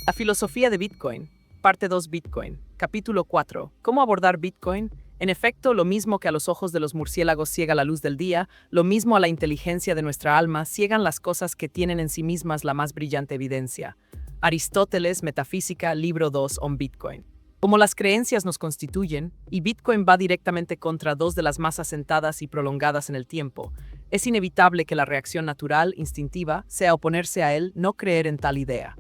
La filosofía de Bitcoin, parte 2 Bitcoin, capítulo 4. ¿Cómo abordar Bitcoin? En efecto, lo mismo que a los ojos de los murciélagos ciega la luz del día, lo mismo a la inteligencia de nuestra alma ciegan las cosas que tienen en sí mismas la más brillante evidencia. Aristóteles, Metafísica, libro 2 on Bitcoin. Como las creencias nos constituyen, y Bitcoin va directamente contra dos de las más asentadas y prolongadas en el tiempo, es inevitable que la reacción natural, instintiva, sea oponerse a él, no creer en tal idea.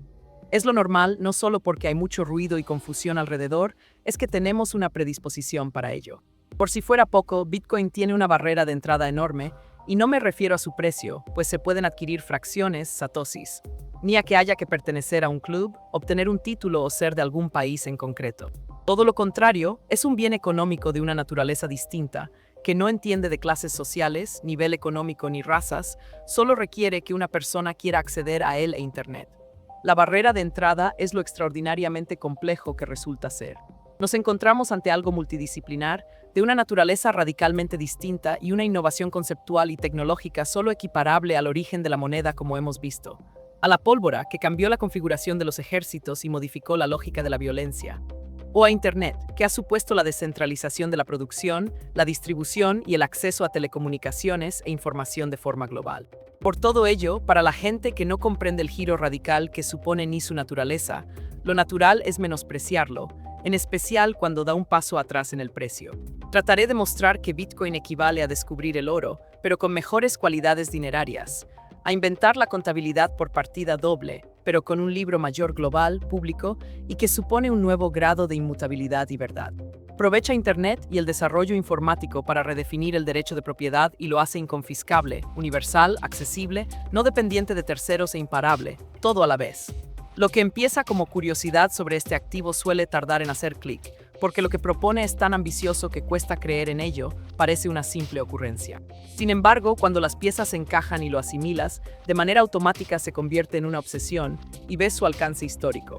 Es lo normal, no solo porque hay mucho ruido y confusión alrededor, es que tenemos una predisposición para ello. Por si fuera poco, Bitcoin tiene una barrera de entrada enorme, y no me refiero a su precio, pues se pueden adquirir fracciones, satoshis, ni a que haya que pertenecer a un club, obtener un título o ser de algún país en concreto. Todo lo contrario, es un bien económico de una naturaleza distinta, que no entiende de clases sociales, nivel económico ni razas, solo requiere que una persona quiera acceder a él e Internet. La barrera de entrada es lo extraordinariamente complejo que resulta ser. Nos encontramos ante algo multidisciplinar, de una naturaleza radicalmente distinta y una innovación conceptual y tecnológica solo equiparable al origen de la moneda como hemos visto. A la pólvora, que cambió la configuración de los ejércitos y modificó la lógica de la violencia. O a Internet, que ha supuesto la descentralización de la producción, la distribución y el acceso a telecomunicaciones e información de forma global. Por todo ello, para la gente que no comprende el giro radical que supone ni su naturaleza, lo natural es menospreciarlo, en especial cuando da un paso atrás en el precio. Trataré de mostrar que Bitcoin equivale a descubrir el oro, pero con mejores cualidades dinerarias, a inventar la contabilidad por partida doble, pero con un libro mayor global, público, y que supone un nuevo grado de inmutabilidad y verdad. Aprovecha Internet y el desarrollo informático para redefinir el derecho de propiedad y lo hace inconfiscable, universal, accesible, no dependiente de terceros e imparable, todo a la vez. Lo que empieza como curiosidad sobre este activo suele tardar en hacer clic, porque lo que propone es tan ambicioso que cuesta creer en ello, parece una simple ocurrencia. Sin embargo, cuando las piezas se encajan y lo asimilas, de manera automática se convierte en una obsesión y ves su alcance histórico.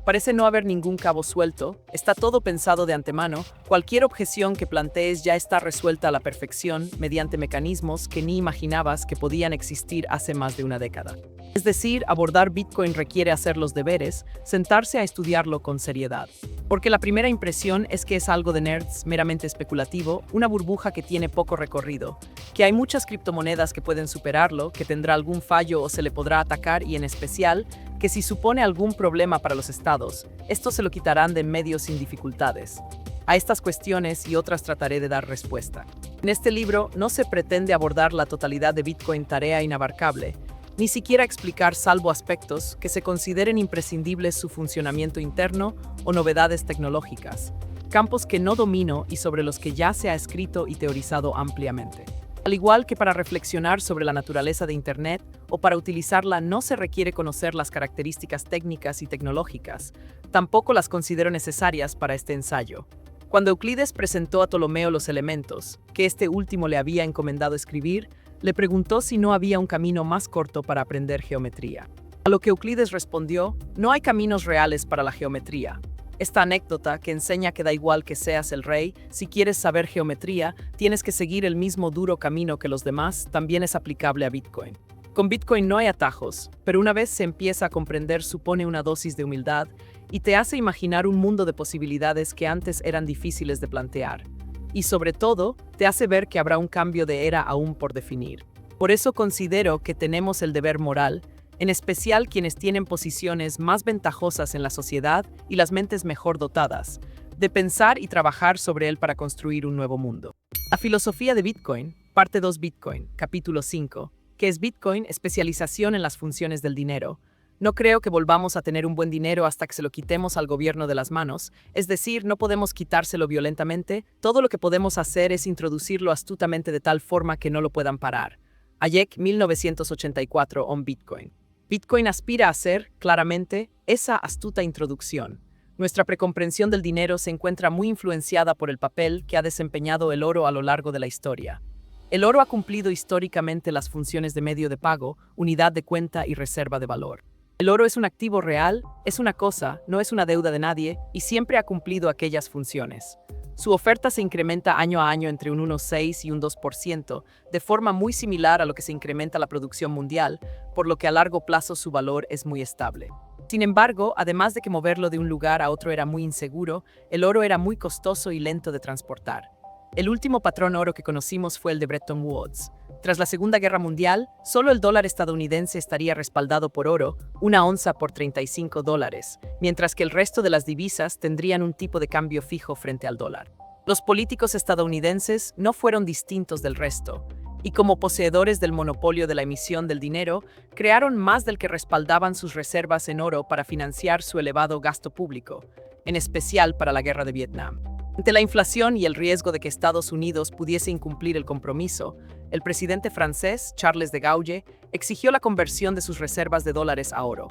Parece no haber ningún cabo suelto, está todo pensado de antemano, cualquier objeción que plantees ya está resuelta a la perfección mediante mecanismos que ni imaginabas que podían existir hace más de una década. Es decir, abordar Bitcoin requiere hacer los deberes, sentarse a estudiarlo con seriedad. Porque la primera impresión es que es algo de nerds, meramente especulativo, una burbuja que tiene poco recorrido, que hay muchas criptomonedas que pueden superarlo, que tendrá algún fallo o se le podrá atacar y en especial, que si supone algún problema para los estados, estos se lo quitarán de en medio sin dificultades. A estas cuestiones y otras trataré de dar respuesta. En este libro no se pretende abordar la totalidad de Bitcoin, tarea inabarcable, ni siquiera explicar salvo aspectos que se consideren imprescindibles su funcionamiento interno o novedades tecnológicas, campos que no domino y sobre los que ya se ha escrito y teorizado ampliamente. Al igual que para reflexionar sobre la naturaleza de Internet o para utilizarla no se requiere conocer las características técnicas y tecnológicas, tampoco las considero necesarias para este ensayo. Cuando Euclides presentó a Ptolomeo los elementos, que este último le había encomendado escribir, le preguntó si no había un camino más corto para aprender geometría. A lo que Euclides respondió, no hay caminos reales para la geometría. Esta anécdota, que enseña que da igual que seas el rey, si quieres saber geometría, tienes que seguir el mismo duro camino que los demás, también es aplicable a Bitcoin. Con Bitcoin no hay atajos, pero una vez se empieza a comprender supone una dosis de humildad y te hace imaginar un mundo de posibilidades que antes eran difíciles de plantear. Y sobre todo, te hace ver que habrá un cambio de era aún por definir. Por eso considero que tenemos el deber moral, en especial quienes tienen posiciones más ventajosas en la sociedad y las mentes mejor dotadas, de pensar y trabajar sobre él para construir un nuevo mundo. La filosofía de Bitcoin, parte 2 Bitcoin, capítulo 5, que es Bitcoin, especialización en las funciones del dinero. No creo que volvamos a tener un buen dinero hasta que se lo quitemos al gobierno de las manos, es decir, no podemos quitárselo violentamente, todo lo que podemos hacer es introducirlo astutamente de tal forma que no lo puedan parar. Hayek, 1984, on Bitcoin. Bitcoin aspira a ser, claramente, esa astuta introducción. Nuestra precomprensión del dinero se encuentra muy influenciada por el papel que ha desempeñado el oro a lo largo de la historia. El oro ha cumplido históricamente las funciones de medio de pago, unidad de cuenta y reserva de valor. El oro es un activo real, es una cosa, no es una deuda de nadie, y siempre ha cumplido aquellas funciones. Su oferta se incrementa año a año entre un 1,6 y un 2%, de forma muy similar a lo que se incrementa la producción mundial, por lo que a largo plazo su valor es muy estable. Sin embargo, además de que moverlo de un lugar a otro era muy inseguro, el oro era muy costoso y lento de transportar. El último patrón oro que conocimos fue el de Bretton Woods. Tras la Segunda Guerra Mundial, solo el dólar estadounidense estaría respaldado por oro, una onza por $35, mientras que el resto de las divisas tendrían un tipo de cambio fijo frente al dólar. Los políticos estadounidenses no fueron distintos del resto, y como poseedores del monopolio de la emisión del dinero, crearon más del que respaldaban sus reservas en oro para financiar su elevado gasto público, en especial para la guerra de Vietnam. Ante la inflación y el riesgo de que Estados Unidos pudiese incumplir el compromiso, el presidente francés, Charles de Gaulle, exigió la conversión de sus reservas de dólares a oro.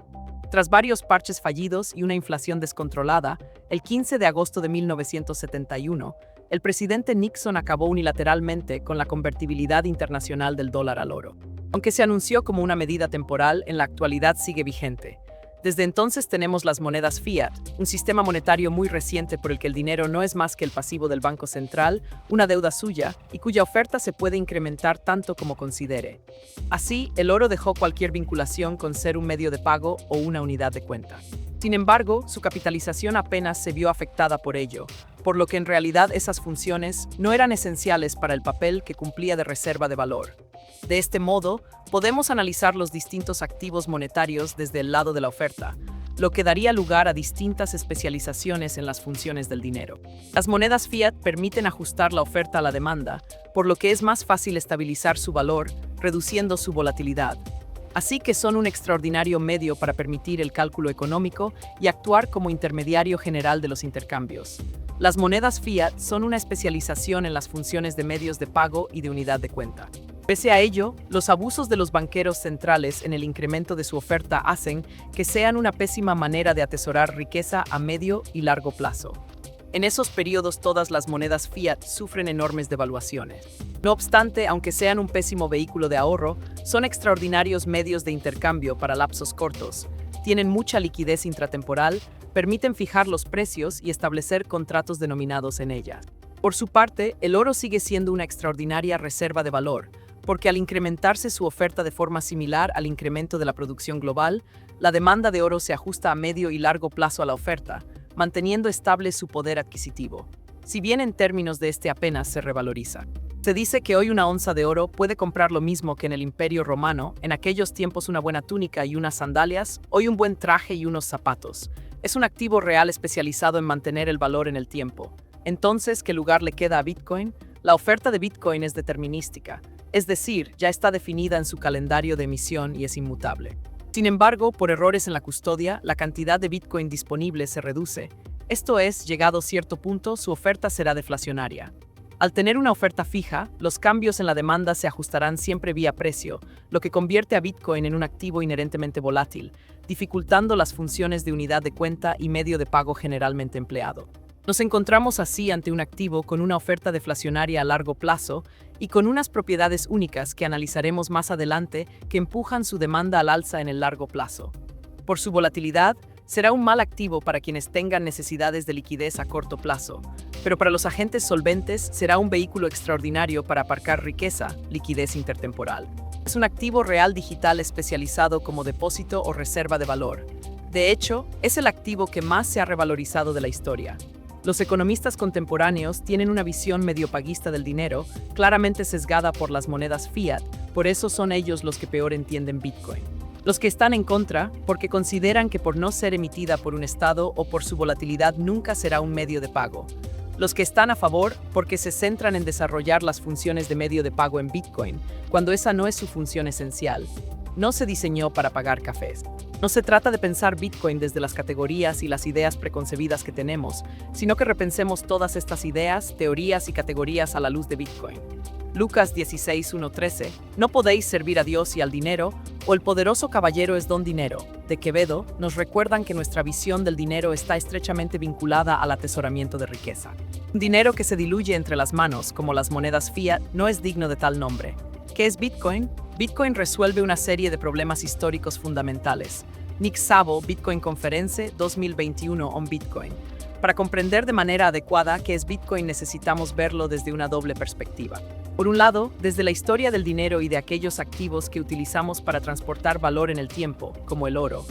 Tras varios parches fallidos y una inflación descontrolada, el 15 de agosto de 1971, el presidente Nixon acabó unilateralmente con la convertibilidad internacional del dólar al oro. Aunque se anunció como una medida temporal, en la actualidad sigue vigente. Desde entonces tenemos las monedas fiat, un sistema monetario muy reciente por el que el dinero no es más que el pasivo del Banco Central, una deuda suya, y cuya oferta se puede incrementar tanto como considere. Así, el oro dejó cualquier vinculación con ser un medio de pago o una unidad de cuenta. Sin embargo, su capitalización apenas se vio afectada por ello, por lo que en realidad esas funciones no eran esenciales para el papel que cumplía de reserva de valor. De este modo, podemos analizar los distintos activos monetarios desde el lado de la oferta, lo que daría lugar a distintas especializaciones en las funciones del dinero. Las monedas fiat permiten ajustar la oferta a la demanda, por lo que es más fácil estabilizar su valor, reduciendo su volatilidad. Así que son un extraordinario medio para permitir el cálculo económico y actuar como intermediario general de los intercambios. Las monedas fiat son una especialización en las funciones de medios de pago y de unidad de cuenta. Pese a ello, los abusos de los banqueros centrales en el incremento de su oferta hacen que sean una pésima manera de atesorar riqueza a medio y largo plazo. En esos periodos todas las monedas fiat sufren enormes devaluaciones. No obstante, aunque sean un pésimo vehículo de ahorro, son extraordinarios medios de intercambio para lapsos cortos, tienen mucha liquidez intratemporal, permiten fijar los precios y establecer contratos denominados en ella. Por su parte, el oro sigue siendo una extraordinaria reserva de valor, porque al incrementarse su oferta de forma similar al incremento de la producción global, la demanda de oro se ajusta a medio y largo plazo a la oferta, manteniendo estable su poder adquisitivo, si bien en términos de este apenas se revaloriza. Se dice que hoy una onza de oro puede comprar lo mismo que en el Imperio Romano, en aquellos tiempos una buena túnica y unas sandalias, hoy un buen traje y unos zapatos. Es un activo real especializado en mantener el valor en el tiempo. Entonces, ¿qué lugar le queda a Bitcoin? La oferta de Bitcoin es determinística, es decir, ya está definida en su calendario de emisión y es inmutable. Sin embargo, por errores en la custodia, la cantidad de Bitcoin disponible se reduce. Esto es, llegado a cierto punto, su oferta será deflacionaria. Al tener una oferta fija, los cambios en la demanda se ajustarán siempre vía precio, lo que convierte a Bitcoin en un activo inherentemente volátil, dificultando las funciones de unidad de cuenta y medio de pago generalmente empleado. Nos encontramos así ante un activo con una oferta deflacionaria a largo plazo y con unas propiedades únicas que analizaremos más adelante que empujan su demanda al alza en el largo plazo. Por su volatilidad, será un mal activo para quienes tengan necesidades de liquidez a corto plazo, pero para los agentes solventes será un vehículo extraordinario para aparcar riqueza, liquidez intertemporal. Es un activo real digital especializado como depósito o reserva de valor. De hecho, es el activo que más se ha revalorizado de la historia. Los economistas contemporáneos tienen una visión medio paguista del dinero, claramente sesgada por las monedas fiat, por eso son ellos los que peor entienden Bitcoin. Los que están en contra, porque consideran que por no ser emitida por un Estado o por su volatilidad nunca será un medio de pago. Los que están a favor, porque se centran en desarrollar las funciones de medio de pago en Bitcoin, cuando esa no es su función esencial. No se diseñó para pagar cafés. No se trata de pensar Bitcoin desde las categorías y las ideas preconcebidas que tenemos, sino que repensemos todas estas ideas, teorías y categorías a la luz de Bitcoin. Lucas 16:1-13, no podéis servir a Dios y al dinero, o el poderoso caballero es don dinero, de Quevedo, nos recuerdan que nuestra visión del dinero está estrechamente vinculada al atesoramiento de riqueza. Un dinero que se diluye entre las manos, como las monedas fiat, no es digno de tal nombre. ¿Qué es Bitcoin? Bitcoin resuelve una serie de problemas históricos fundamentales. Nick Szabo, Bitcoin Conference 2021 on Bitcoin. Para comprender de manera adecuada qué es Bitcoin necesitamos verlo desde una doble perspectiva. Por un lado, desde la historia del dinero y de aquellos activos que utilizamos para transportar valor en el tiempo, como el oro.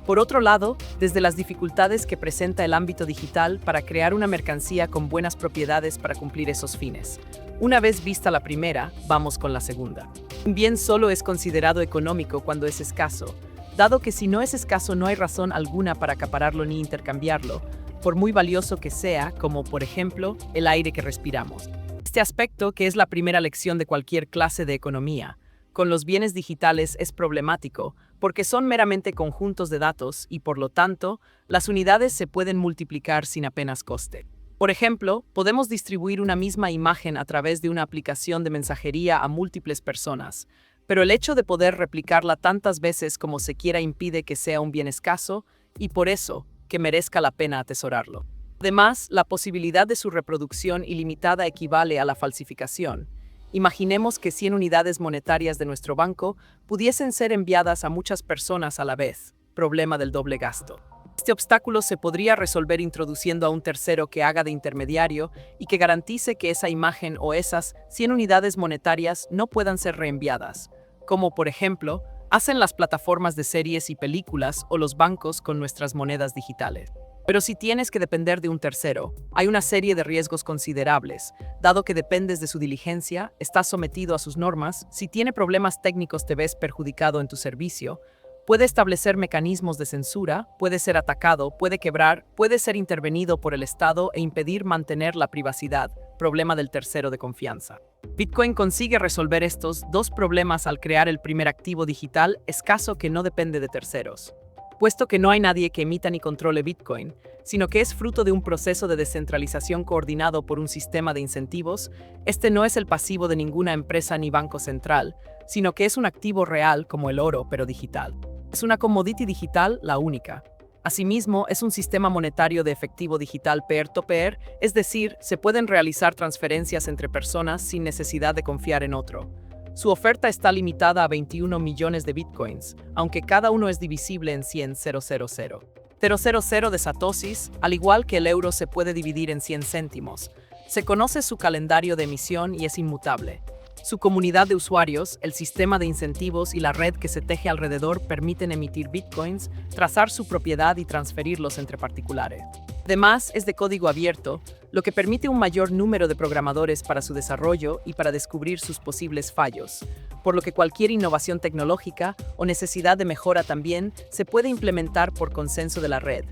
Por otro lado, desde las dificultades que presenta el ámbito digital para crear una mercancía con buenas propiedades para cumplir esos fines. Una vez vista la primera, vamos con la segunda. Un bien solo es considerado económico cuando es escaso, dado que si no es escaso no hay razón alguna para acapararlo ni intercambiarlo, por muy valioso que sea, como por ejemplo, el aire que respiramos. Este aspecto, que es la primera lección de cualquier clase de economía, con los bienes digitales es problemático porque son meramente conjuntos de datos y, por lo tanto, las unidades se pueden multiplicar sin apenas coste. Por ejemplo, podemos distribuir una misma imagen a través de una aplicación de mensajería a múltiples personas, pero el hecho de poder replicarla tantas veces como se quiera impide que sea un bien escaso y, por eso, que merezca la pena atesorarlo. Además, la posibilidad de su reproducción ilimitada equivale a la falsificación. Imaginemos que 100 unidades monetarias de nuestro banco pudiesen ser enviadas a muchas personas a la vez. Problema del doble gasto. Este obstáculo se podría resolver introduciendo a un tercero que haga de intermediario y que garantice que esa imagen o esas 100 unidades monetarias no puedan ser reenviadas, como por ejemplo, hacen las plataformas de series y películas o los bancos con nuestras monedas digitales. Pero si tienes que depender de un tercero, hay una serie de riesgos considerables, dado que dependes de su diligencia, estás sometido a sus normas, si tiene problemas técnicos te ves perjudicado en tu servicio, puede establecer mecanismos de censura, puede ser atacado, puede quebrar, puede ser intervenido por el Estado e impedir mantener la privacidad, problema del tercero de confianza. Bitcoin consigue resolver estos dos problemas al crear el primer activo digital escaso que no depende de terceros. Puesto que no hay nadie que emita ni controle Bitcoin, sino que es fruto de un proceso de descentralización coordinado por un sistema de incentivos, este no es el pasivo de ninguna empresa ni banco central, sino que es un activo real como el oro, pero digital. Es una commodity digital, la única. Asimismo, es un sistema monetario de efectivo digital peer-to-peer, es decir, se pueden realizar transferencias entre personas sin necesidad de confiar en otro. Su oferta está limitada a 21 millones de bitcoins, aunque cada uno es divisible en 100,000 de satoshis, al igual que el euro se puede dividir en 100 céntimos. Se conoce su calendario de emisión y es inmutable. Su comunidad de usuarios, el sistema de incentivos y la red que se teje alrededor permiten emitir bitcoins, trazar su propiedad y transferirlos entre particulares. Además, es de código abierto, lo que permite un mayor número de programadores para su desarrollo y para descubrir sus posibles fallos, por lo que cualquier innovación tecnológica o necesidad de mejora también se puede implementar por consenso de la red.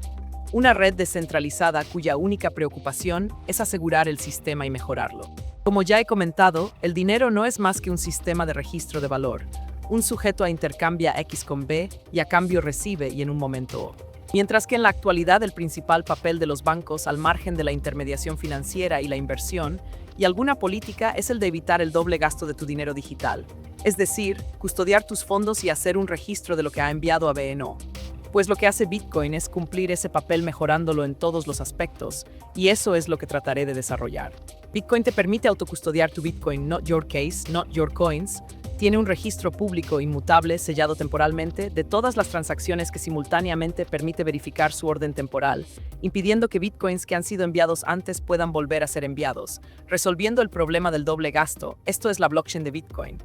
Una red descentralizada cuya única preocupación es asegurar el sistema y mejorarlo. Como ya he comentado, el dinero no es más que un sistema de registro de valor. Un sujeto intercambia X con B y a cambio recibe y en un momento O. Mientras que en la actualidad el principal papel de los bancos al margen de la intermediación financiera y la inversión y alguna política es el de evitar el doble gasto de tu dinero digital, es decir, custodiar tus fondos y hacer un registro de lo que ha enviado a BNO. Pues lo que hace Bitcoin es cumplir ese papel mejorándolo en todos los aspectos, y eso es lo que trataré de desarrollar. Bitcoin te permite autocustodiar tu Bitcoin, not your case, not your coins. Tiene un registro público inmutable, sellado temporalmente, de todas las transacciones que simultáneamente permite verificar su orden temporal, impidiendo que bitcoins que han sido enviados antes puedan volver a ser enviados, resolviendo el problema del doble gasto. Esto es la blockchain de Bitcoin.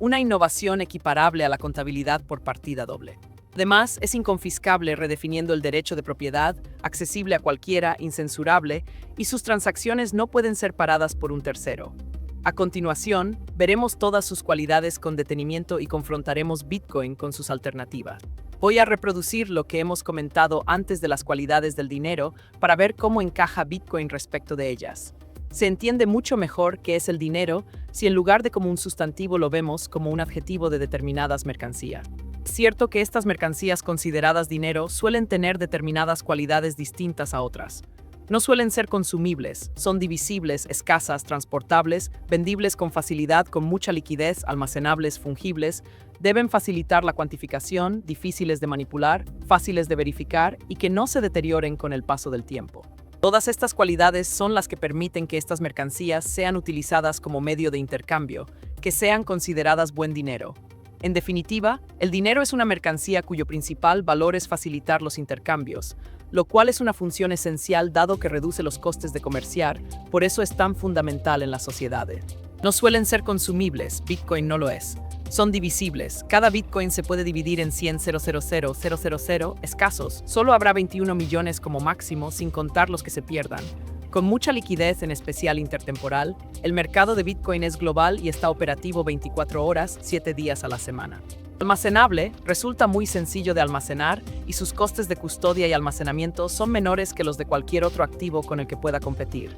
Una innovación equiparable a la contabilidad por partida doble. Además, es inconfiscable, redefiniendo el derecho de propiedad, accesible a cualquiera, incensurable, y sus transacciones no pueden ser paradas por un tercero. A continuación, veremos todas sus cualidades con detenimiento y confrontaremos Bitcoin con sus alternativas. Voy a reproducir lo que hemos comentado antes de las cualidades del dinero para ver cómo encaja Bitcoin respecto de ellas. Se entiende mucho mejor qué es el dinero si en lugar de como un sustantivo lo vemos como un adjetivo de determinadas mercancías. Es cierto que estas mercancías consideradas dinero suelen tener determinadas cualidades distintas a otras. No suelen ser consumibles, son divisibles, escasas, transportables, vendibles con facilidad, con mucha liquidez, almacenables, fungibles, deben facilitar la cuantificación, difíciles de manipular, fáciles de verificar y que no se deterioren con el paso del tiempo. Todas estas cualidades son las que permiten que estas mercancías sean utilizadas como medio de intercambio, que sean consideradas buen dinero. En definitiva, el dinero es una mercancía cuyo principal valor es facilitar los intercambios, lo cual es una función esencial dado que reduce los costes de comerciar, por eso es tan fundamental en las sociedades. No suelen ser consumibles, Bitcoin no lo es. Son divisibles. Cada Bitcoin se puede dividir en 100,000,000 escasos. Solo habrá 21 millones como máximo, sin contar los que se pierdan. Con mucha liquidez, en especial intertemporal, el mercado de Bitcoin es global y está operativo 24 horas, 7 días a la semana. Almacenable, resulta muy sencillo de almacenar y sus costes de custodia y almacenamiento son menores que los de cualquier otro activo con el que pueda competir.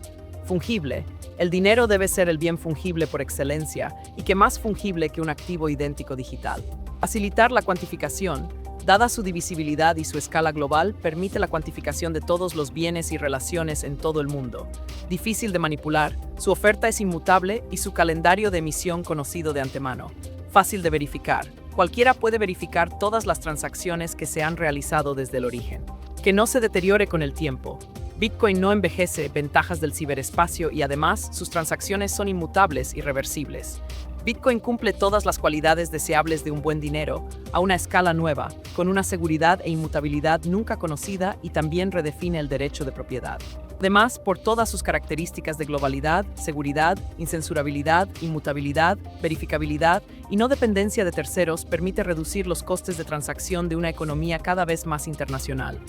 Fungible. El dinero debe ser el bien fungible por excelencia y que más fungible que un activo idéntico digital. Facilitar la cuantificación. Dada su divisibilidad y su escala global, permite la cuantificación de todos los bienes y relaciones en todo el mundo. Difícil de manipular, su oferta es inmutable y su calendario de emisión conocido de antemano. Fácil de verificar. Cualquiera puede verificar todas las transacciones que se han realizado desde el origen. Que no se deteriore con el tiempo. Bitcoin no envejece, ventajas del ciberespacio y además sus transacciones son inmutables y reversibles. Bitcoin cumple todas las cualidades deseables de un buen dinero, a una escala nueva, con una seguridad e inmutabilidad nunca conocida y también redefine el derecho de propiedad. Además, por todas sus características de globalidad, seguridad, incensurabilidad, inmutabilidad, verificabilidad y no dependencia de terceros, permite reducir los costes de transacción de una economía cada vez más internacional.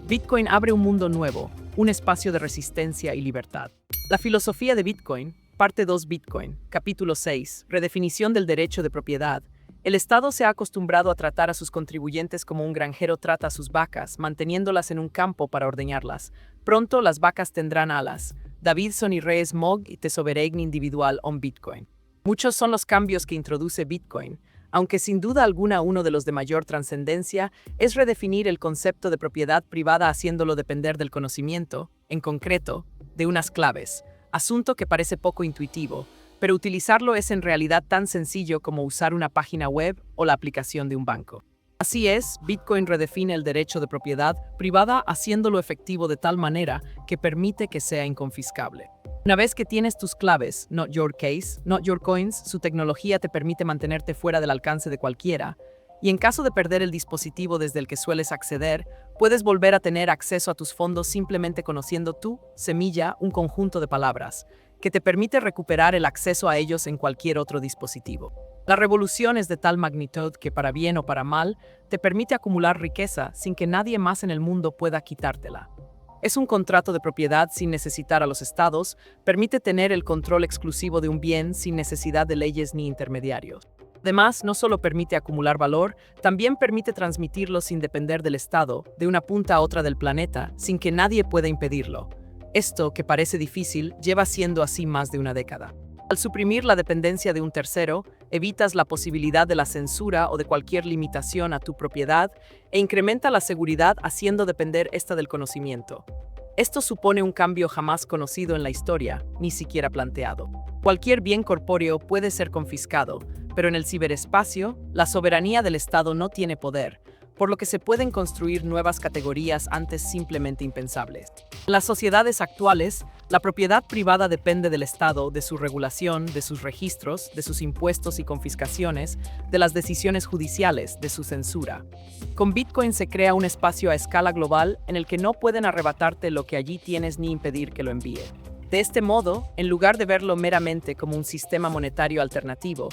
Bitcoin abre un mundo nuevo, un espacio de resistencia y libertad. La filosofía de Bitcoin, parte 2 Bitcoin, capítulo 6, redefinición del derecho de propiedad. El Estado se ha acostumbrado a tratar a sus contribuyentes como un granjero trata a sus vacas, manteniéndolas en un campo para ordeñarlas. Pronto las vacas tendrán alas. Davidson y Reyes Mogg y Tesoberegni individual on Bitcoin. Muchos son los cambios que introduce Bitcoin, aunque sin duda alguna uno de los de mayor trascendencia es redefinir el concepto de propiedad privada haciéndolo depender del conocimiento, en concreto, de unas claves, asunto que parece poco intuitivo, pero utilizarlo es en realidad tan sencillo como usar una página web o la aplicación de un banco. Así es, Bitcoin redefine el derecho de propiedad privada haciéndolo efectivo de tal manera que permite que sea inconfiscable. Una vez que tienes tus claves, not your case, not your coins, su tecnología te permite mantenerte fuera del alcance de cualquiera, y en caso de perder el dispositivo desde el que sueles acceder, puedes volver a tener acceso a tus fondos simplemente conociendo tu semilla, un conjunto de palabras, que te permite recuperar el acceso a ellos en cualquier otro dispositivo. La revolución es de tal magnitud que, para bien o para mal, te permite acumular riqueza sin que nadie más en el mundo pueda quitártela. Es un contrato de propiedad sin necesitar a los estados, permite tener el control exclusivo de un bien sin necesidad de leyes ni intermediarios. Además, no solo permite acumular valor, también permite transmitirlo sin depender del estado, de una punta a otra del planeta, sin que nadie pueda impedirlo. Esto, que parece difícil, lleva siendo así más de una década. Al suprimir la dependencia de un tercero, evitas la posibilidad de la censura o de cualquier limitación a tu propiedad e incrementa la seguridad haciendo depender esta del conocimiento. Esto supone un cambio jamás conocido en la historia, ni siquiera planteado. Cualquier bien corpóreo puede ser confiscado, pero en el ciberespacio, la soberanía del Estado no tiene poder, por lo que se pueden construir nuevas categorías antes simplemente impensables. En las sociedades actuales, la propiedad privada depende del Estado, de su regulación, de sus registros, de sus impuestos y confiscaciones, de las decisiones judiciales, de su censura. Con Bitcoin se crea un espacio a escala global en el que no pueden arrebatarte lo que allí tienes ni impedir que lo envíe. De este modo, en lugar de verlo meramente como un sistema monetario alternativo,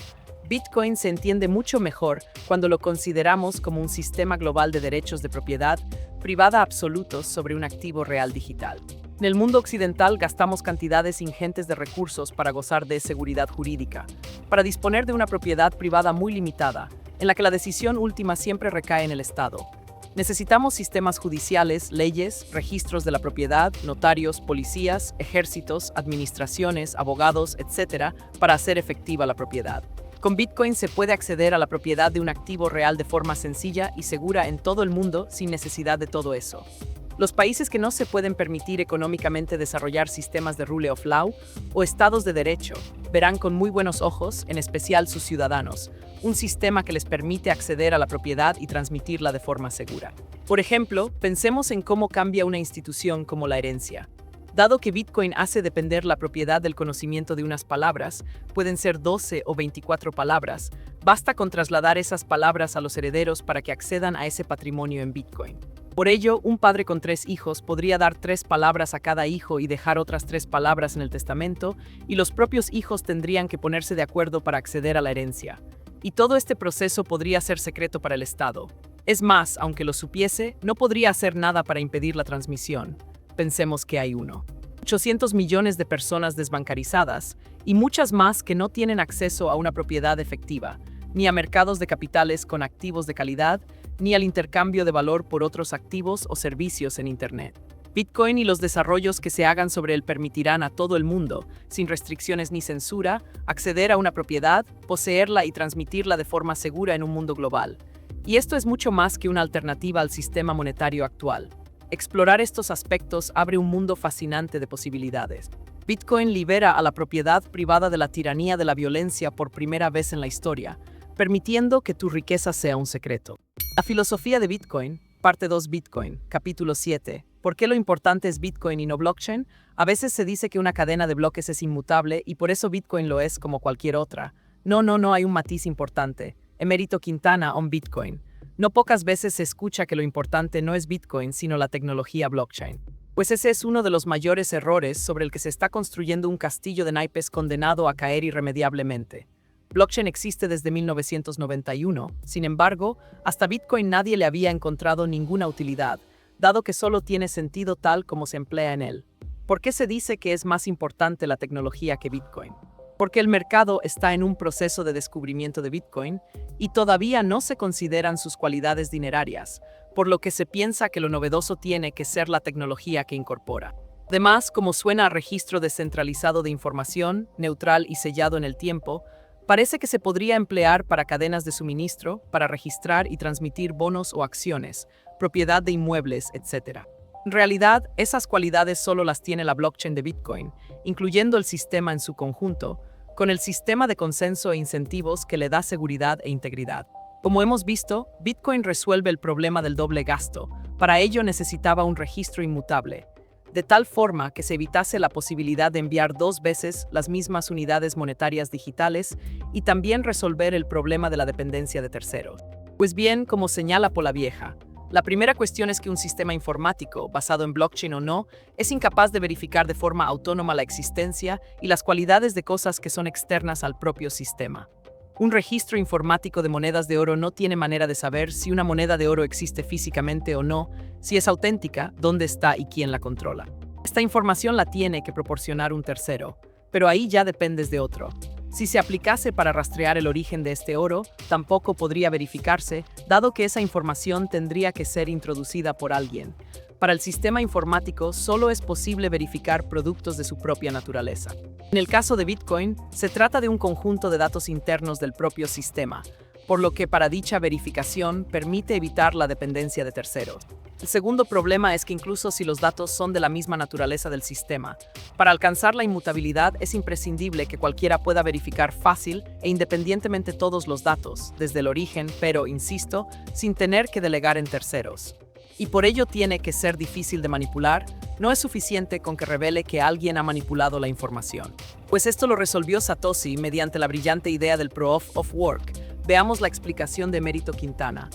Bitcoin se entiende mucho mejor cuando lo consideramos como un sistema global de derechos de propiedad privada absolutos sobre un activo real digital. En el mundo occidental gastamos cantidades ingentes de recursos para gozar de seguridad jurídica, para disponer de una propiedad privada muy limitada, en la que la decisión última siempre recae en el Estado. Necesitamos sistemas judiciales, leyes, registros de la propiedad, notarios, policías, ejércitos, administraciones, abogados, etc., para hacer efectiva la propiedad. Con Bitcoin se puede acceder a la propiedad de un activo real de forma sencilla y segura en todo el mundo sin necesidad de todo eso. Los países que no se pueden permitir económicamente desarrollar sistemas de rule of law o estados de derecho verán con muy buenos ojos, en especial sus ciudadanos, un sistema que les permite acceder a la propiedad y transmitirla de forma segura. Por ejemplo, pensemos en cómo cambia una institución como la herencia. Dado que Bitcoin hace depender la propiedad del conocimiento de unas palabras, pueden ser 12 o 24 palabras, basta con trasladar esas palabras a los herederos para que accedan a ese patrimonio en Bitcoin. Por ello, un padre con 3 hijos podría dar 3 palabras a cada hijo y dejar otras 3 palabras en el testamento, y los propios hijos tendrían que ponerse de acuerdo para acceder a la herencia. Y todo este proceso podría ser secreto para el Estado. Es más, aunque lo supiese, no podría hacer nada para impedir la transmisión. Pensemos que hay 800 millones de personas desbancarizadas y muchas más que no tienen acceso a una propiedad efectiva, ni a mercados de capitales con activos de calidad, ni al intercambio de valor por otros activos o servicios en Internet. Bitcoin y los desarrollos que se hagan sobre él permitirán a todo el mundo, sin restricciones ni censura, acceder a una propiedad, poseerla y transmitirla de forma segura en un mundo global. Y esto es mucho más que una alternativa al sistema monetario actual. Explorar estos aspectos abre un mundo fascinante de posibilidades. Bitcoin libera a la propiedad privada de la tiranía de la violencia por primera vez en la historia, permitiendo que tu riqueza sea un secreto. La filosofía de Bitcoin, parte 2 Bitcoin, capítulo 7. ¿Por qué lo importante es Bitcoin y no blockchain? A veces se dice que una cadena de bloques es inmutable y por eso Bitcoin lo es como cualquier otra. No, hay un matiz importante. Emérito Quintana on Bitcoin. No pocas veces se escucha que lo importante no es Bitcoin, sino la tecnología blockchain. Pues ese es uno de los mayores errores sobre el que se está construyendo un castillo de naipes condenado a caer irremediablemente. Blockchain existe desde 1991, sin embargo, hasta Bitcoin nadie le había encontrado ninguna utilidad, dado que solo tiene sentido tal como se emplea en él. ¿Por qué se dice que es más importante la tecnología que Bitcoin? Porque el mercado está en un proceso de descubrimiento de Bitcoin y todavía no se consideran sus cualidades dinerarias, por lo que se piensa que lo novedoso tiene que ser la tecnología que incorpora. Además, como suena a registro descentralizado de información, neutral y sellado en el tiempo, parece que se podría emplear para cadenas de suministro, para registrar y transmitir bonos o acciones, propiedad de inmuebles, etc. En realidad, esas cualidades solo las tiene la blockchain de Bitcoin, incluyendo el sistema en su conjunto, con el sistema de consenso e incentivos que le da seguridad e integridad. Como hemos visto, Bitcoin resuelve el problema del doble gasto. Para ello necesitaba un registro inmutable, de tal forma que se evitase la posibilidad de enviar 2 veces las mismas unidades monetarias digitales y también resolver el problema de la dependencia de terceros. Pues bien, como señala Polavieja, la primera cuestión es que un sistema informático, basado en blockchain o no, es incapaz de verificar de forma autónoma la existencia y las cualidades de cosas que son externas al propio sistema. Un registro informático de monedas de oro no tiene manera de saber si una moneda de oro existe físicamente o no, si es auténtica, dónde está y quién la controla. Esta información la tiene que proporcionar un tercero, pero ahí ya dependes de otro. Si se aplicase para rastrear el origen de este oro, tampoco podría verificarse, dado que esa información tendría que ser introducida por alguien. Para el sistema informático solo es posible verificar productos de su propia naturaleza. En el caso de Bitcoin, se trata de un conjunto de datos internos del propio sistema, por lo que para dicha verificación permite evitar la dependencia de terceros. El segundo problema es que incluso si los datos son de la misma naturaleza del sistema, para alcanzar la inmutabilidad es imprescindible que cualquiera pueda verificar fácil e independientemente todos los datos, desde el origen, pero, insisto, sin tener que delegar en terceros. Y por ello tiene que ser difícil de manipular, no es suficiente con que revele que alguien ha manipulado la información. Pues esto lo resolvió Satoshi mediante la brillante idea del Proof of Work. Veamos la explicación de Emérito Quintana.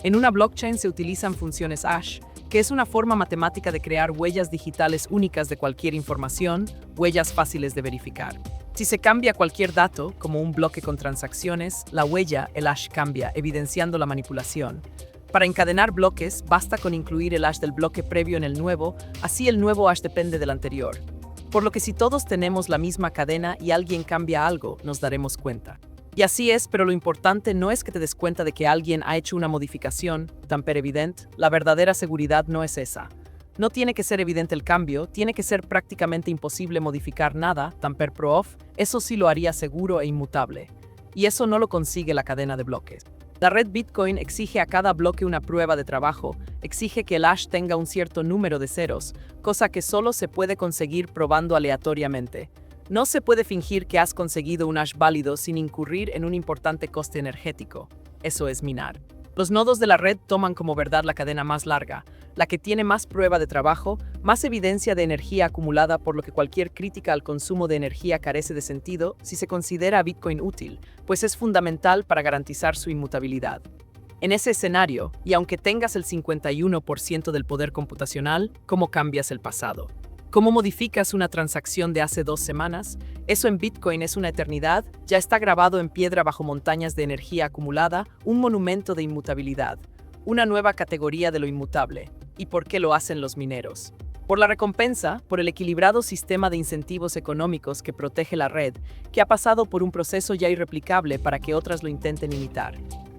En una blockchain se utilizan funciones hash, que es una forma matemática de crear huellas digitales únicas de cualquier información, huellas fáciles de verificar. Si se cambia cualquier dato, como un bloque con transacciones, la huella, el hash cambia, evidenciando la manipulación. Para encadenar bloques, basta con incluir el hash del bloque previo en el nuevo, así el nuevo hash depende del anterior. Por lo que si todos tenemos la misma cadena y alguien cambia algo, nos daremos cuenta. Y así es, pero lo importante no es que te des cuenta de que alguien ha hecho una modificación, tamper evidente, la verdadera seguridad no es esa. No tiene que ser evidente el cambio, tiene que ser prácticamente imposible modificar nada, tamper proof, eso sí lo haría seguro e inmutable. Y eso no lo consigue la cadena de bloques. La red Bitcoin exige a cada bloque una prueba de trabajo, exige que el hash tenga un cierto número de ceros, cosa que solo se puede conseguir probando aleatoriamente. No se puede fingir que has conseguido un hash válido sin incurrir en un importante coste energético. Eso es minar. Los nodos de la red toman como verdad la cadena más larga, la que tiene más prueba de trabajo, más evidencia de energía acumulada, por lo que cualquier crítica al consumo de energía carece de sentido si se considera a Bitcoin útil, pues es fundamental para garantizar su inmutabilidad. En ese escenario, y aunque tengas el 51% del poder computacional, ¿cómo cambias el pasado? ¿Cómo modificas una transacción de hace 2 semanas? Eso en Bitcoin es una eternidad, ya está grabado en piedra bajo montañas de energía acumulada, un monumento de inmutabilidad, una nueva categoría de lo inmutable. ¿Y por qué lo hacen los mineros? Por la recompensa, por el equilibrado sistema de incentivos económicos que protege la red, que ha pasado por un proceso ya irreplicable para que otras lo intenten imitar.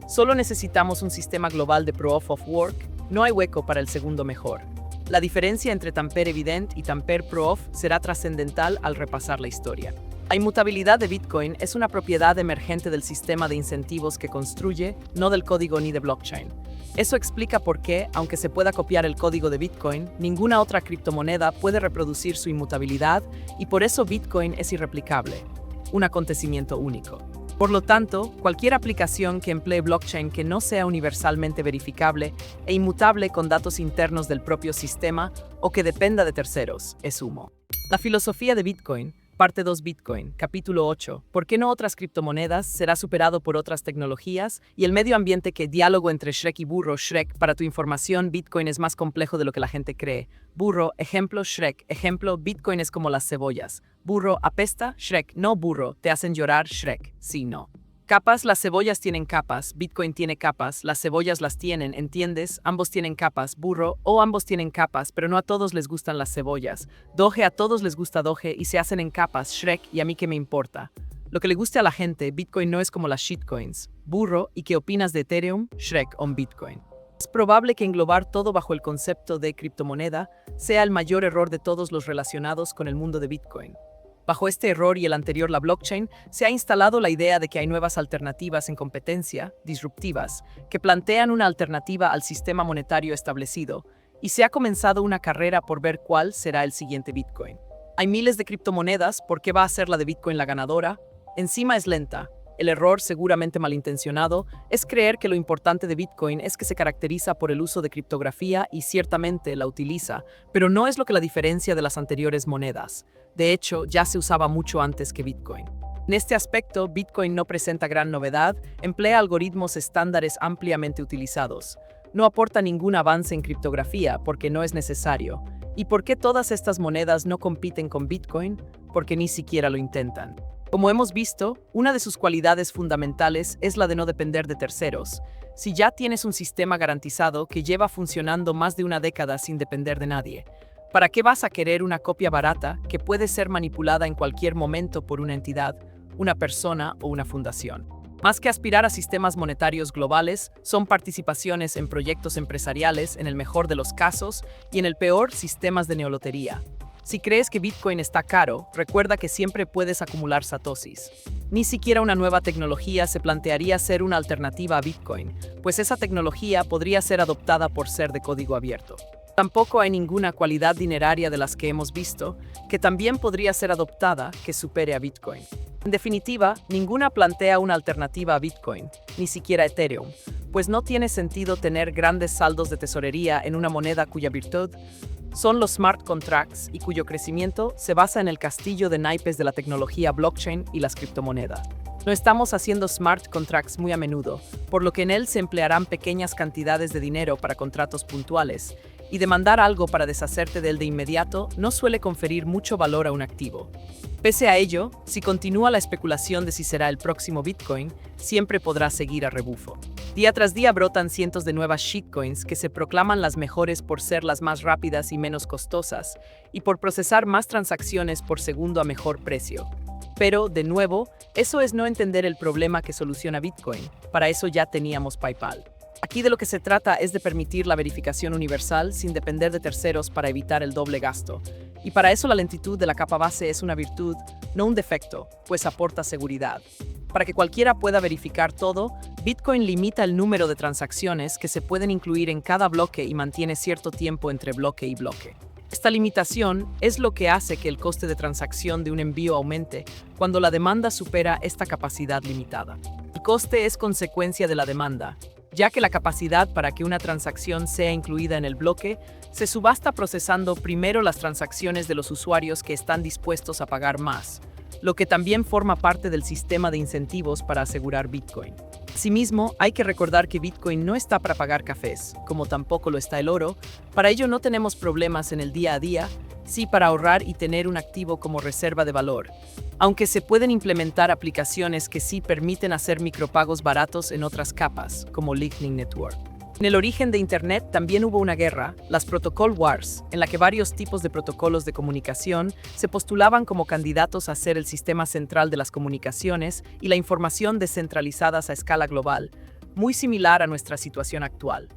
Solo necesitamos un sistema global de Proof of Work, no hay hueco para el segundo mejor. La diferencia entre Tampere Evident y Tampere Proof será trascendental al repasar la historia. La inmutabilidad de Bitcoin es una propiedad emergente del sistema de incentivos que construye, no del código ni de blockchain. Eso explica por qué, aunque se pueda copiar el código de Bitcoin, ninguna otra criptomoneda puede reproducir su inmutabilidad y por eso Bitcoin es irreplicable, un acontecimiento único. Por lo tanto, cualquier aplicación que emplee blockchain que no sea universalmente verificable e inmutable con datos internos del propio sistema o que dependa de terceros es humo. La filosofía de Bitcoin, parte 2 Bitcoin, capítulo 8, ¿por qué no otras criptomonedas? Será superado por otras tecnologías y el medio ambiente que diálogo entre Shrek y Burro. Shrek, para tu información, Bitcoin es más complejo de lo que la gente cree. Burro, ejemplo, Shrek, ejemplo, Bitcoin es como las cebollas. Burro, apesta, Shrek, no burro, te hacen llorar, Shrek, sí, no. Capas, las cebollas tienen capas, Bitcoin tiene capas, las cebollas las tienen, ¿entiendes? Ambos tienen capas, burro, o ambos tienen capas, pero no a todos les gustan las cebollas. Doge, a todos les gusta Doge y se hacen en capas, Shrek, y a mí qué me importa. Lo que le guste a la gente, Bitcoin no es como las shitcoins. Burro, ¿y qué opinas de Ethereum? Shrek, on Bitcoin. Es probable que englobar todo bajo el concepto de criptomoneda sea el mayor error de todos los relacionados con el mundo de Bitcoin. Bajo este error y el anterior, la blockchain, se ha instalado la idea de que hay nuevas alternativas en competencia, disruptivas, que plantean una alternativa al sistema monetario establecido, y se ha comenzado una carrera por ver cuál será el siguiente Bitcoin. Hay miles de criptomonedas, ¿por qué va a ser la de Bitcoin la ganadora? Encima es lenta. El error, seguramente malintencionado, es creer que lo importante de Bitcoin es que se caracteriza por el uso de criptografía y ciertamente la utiliza, pero no es lo que la diferencia de las anteriores monedas. De hecho, ya se usaba mucho antes que Bitcoin. En este aspecto, Bitcoin no presenta gran novedad, emplea algoritmos estándares ampliamente utilizados. No aporta ningún avance en criptografía porque no es necesario. ¿Y por qué todas estas monedas no compiten con Bitcoin? Porque ni siquiera lo intentan. Como hemos visto, una de sus cualidades fundamentales es la de no depender de terceros. Si ya tienes un sistema garantizado que lleva funcionando más de una década sin depender de nadie, ¿para qué vas a querer una copia barata que puede ser manipulada en cualquier momento por una entidad, una persona o una fundación? Más que aspirar a sistemas monetarios globales, son participaciones en proyectos empresariales en el mejor de los casos y en el peor, sistemas de neolotería. Si crees que Bitcoin está caro, recuerda que siempre puedes acumular satoshis. Ni siquiera una nueva tecnología se plantearía ser una alternativa a Bitcoin, pues esa tecnología podría ser adoptada por ser de código abierto. Tampoco hay ninguna cualidad dineraria de las que hemos visto que también podría ser adoptada que supere a Bitcoin. En definitiva, ninguna plantea una alternativa a Bitcoin, ni siquiera Ethereum, pues no tiene sentido tener grandes saldos de tesorería en una moneda cuya virtud son los smart contracts y cuyo crecimiento se basa en el castillo de naipes de la tecnología blockchain y las criptomonedas. No estamos haciendo smart contracts muy a menudo, por lo que en él se emplearán pequeñas cantidades de dinero para contratos puntuales, y demandar algo para deshacerte de él de inmediato no suele conferir mucho valor a un activo. Pese a ello, si continúa la especulación de si será el próximo Bitcoin, siempre podrá seguir a rebufo. Día tras día brotan cientos de nuevas shitcoins que se proclaman las mejores por ser las más rápidas y menos costosas, y por procesar más transacciones por segundo a mejor precio. Pero, de nuevo, eso es no entender el problema que soluciona Bitcoin. Para eso ya teníamos PayPal. Aquí de lo que se trata es de permitir la verificación universal sin depender de terceros para evitar el doble gasto. Y para eso la lentitud de la capa base es una virtud, no un defecto, pues aporta seguridad. Para que cualquiera pueda verificar todo, Bitcoin limita el número de transacciones que se pueden incluir en cada bloque y mantiene cierto tiempo entre bloque y bloque. Esta limitación es lo que hace que el coste de transacción de un envío aumente cuando la demanda supera esta capacidad limitada. El coste es consecuencia de la demanda, ya que la capacidad para que una transacción sea incluida en el bloque se subasta procesando primero las transacciones de los usuarios que están dispuestos a pagar más, lo que también forma parte del sistema de incentivos para asegurar Bitcoin. Asimismo, hay que recordar que Bitcoin no está para pagar cafés, como tampoco lo está el oro. Para ello no tenemos problemas en el día a día, sí para ahorrar y tener un activo como reserva de valor, aunque se pueden implementar aplicaciones que sí permiten hacer micropagos baratos en otras capas, como Lightning Network. En el origen de Internet también hubo una guerra, las Protocol Wars, en la que varios tipos de protocolos de comunicación se postulaban como candidatos a ser el sistema central de las comunicaciones y la información descentralizadas a escala global, muy similar a nuestra situación actual.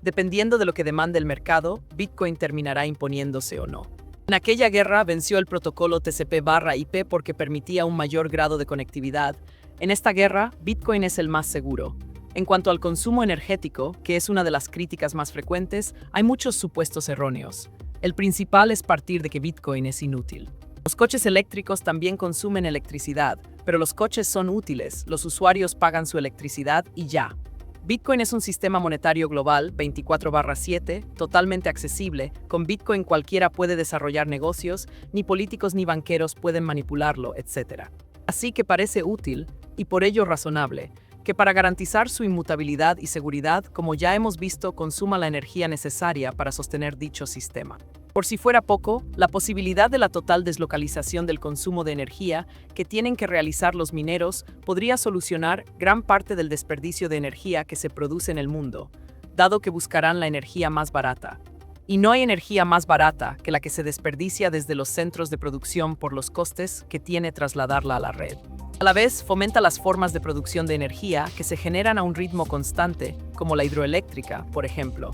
Dependiendo de lo que demande el mercado, Bitcoin terminará imponiéndose o no. En aquella guerra venció el protocolo TCP/IP porque permitía un mayor grado de conectividad. En esta guerra, Bitcoin es el más seguro. En cuanto al consumo energético, que es una de las críticas más frecuentes, hay muchos supuestos erróneos. El principal es partir de que Bitcoin es inútil. Los coches eléctricos también consumen electricidad, pero los coches son útiles, los usuarios pagan su electricidad y ya. Bitcoin es un sistema monetario global 24/7, totalmente accesible. Con Bitcoin cualquiera puede desarrollar negocios, ni políticos ni banqueros pueden manipularlo, etc. Así que parece útil, y por ello razonable, que para garantizar su inmutabilidad y seguridad, como ya hemos visto, consuma la energía necesaria para sostener dicho sistema. Por si fuera poco, la posibilidad de la total deslocalización del consumo de energía que tienen que realizar los mineros podría solucionar gran parte del desperdicio de energía que se produce en el mundo, dado que buscarán la energía más barata. Y no hay energía más barata que la que se desperdicia desde los centros de producción por los costes que tiene trasladarla a la red. A la vez, fomenta las formas de producción de energía que se generan a un ritmo constante, como la hidroeléctrica, por ejemplo.